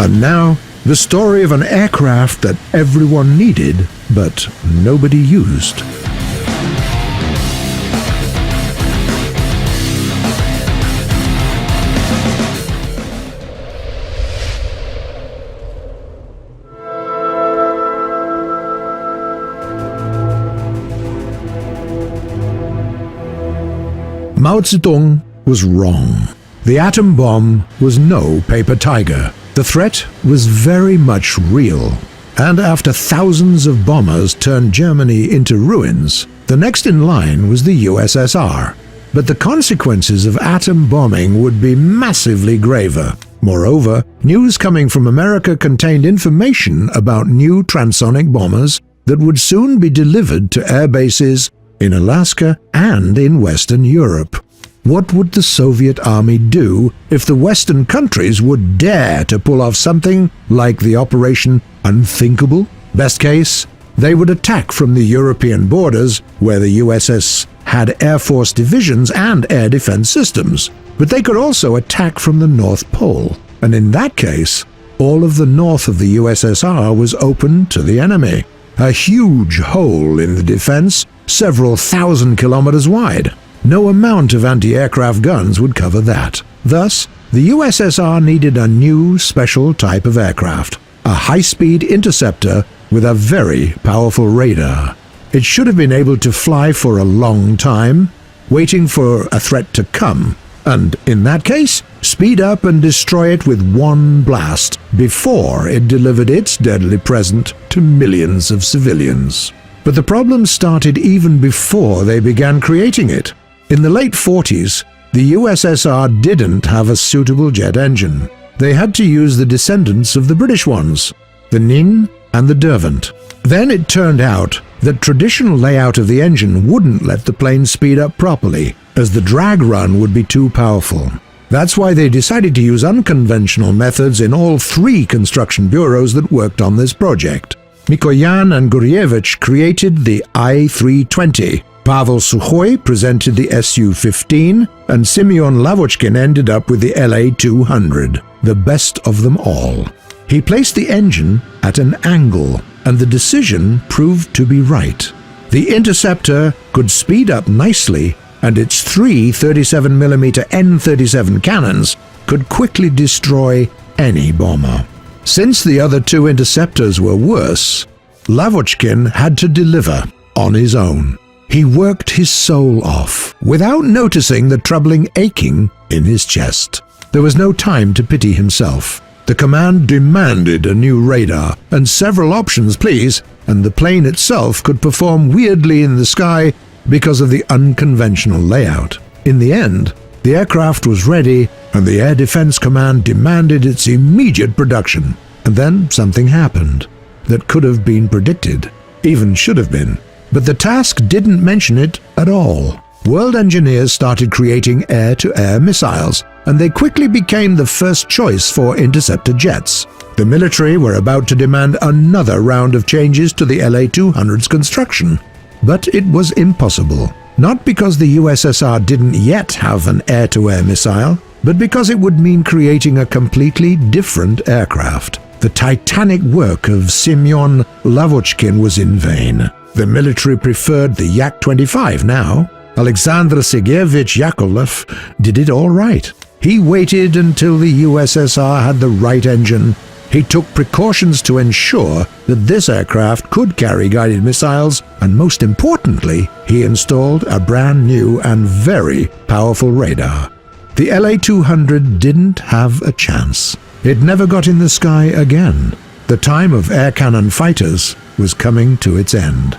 And now, the story of an aircraft that everyone needed, but nobody used. Mao Zedong was wrong. The atom bomb was no paper tiger. The threat was very much real. And after thousands of bombers turned Germany into ruins, the next in line was the USSR. But the consequences of atom bombing would be massively graver. Moreover, news coming from America contained information about new transonic bombers that would soon be delivered to air bases in Alaska and in Western Europe. What would the Soviet army do if the Western countries would dare to pull off something like the Operation Unthinkable? Best case, they would attack from the European borders, where the USS had Air Force divisions and air defense systems. But they could also attack from the North Pole, and in that case, all of the north of the USSR was open to the enemy. A huge hole in the defense, several thousand kilometers wide. No amount of anti-aircraft guns would cover that. Thus, the USSR needed a new special type of aircraft, a high-speed interceptor with a very powerful radar. It should have been able to fly for a long time, waiting for a threat to come, and in that case, speed up and destroy it with one blast before it delivered its deadly present to millions of civilians. But the problem started even before they began creating it. In the late 40s, the USSR didn't have a suitable jet engine. They had to use the descendants of the British ones, the Nin and the Derwent. Then it turned out that traditional layout of the engine wouldn't let the plane speed up properly, as the drag run would be too powerful. That's why they decided to use unconventional methods in all three construction bureaus that worked on this project. Mikoyan and Gurevich created the I-320. Pavel Sukhoi presented the Su-15, and Simeon Lavochkin ended up with the La-200, the best of them all. He placed the engine at an angle, and the decision proved to be right. The interceptor could speed up nicely, and its three 37mm N-37 cannons could quickly destroy any bomber. Since the other two interceptors were worse, Lavochkin had to deliver on his own. He worked his soul off, without noticing the troubling aching in his chest. There was no time to pity himself. The command demanded a new radar, and several options, please, and the plane itself could perform weirdly in the sky because of the unconventional layout. In the end, the aircraft was ready, and the Air Defense Command demanded its immediate production. And then something happened that could have been predicted, even should have been. But the task didn't mention it at all. World engineers started creating air-to-air missiles, and they quickly became the first choice for interceptor jets. The military were about to demand another round of changes to the La-200's construction. But it was impossible. Not because the USSR didn't yet have an air-to-air missile, but because it would mean creating a completely different aircraft. The titanic work of Simeon Lavochkin was in vain. The military preferred the Yak-25 now. Alexander Sergeyevich Yakovlev did it all right. He waited until the USSR had the right engine. He took precautions to ensure that this aircraft could carry guided missiles, and most importantly, he installed a brand new and very powerful radar. The La-200 didn't have a chance. It never got in the sky again. The time of air cannon fighters was coming to its end.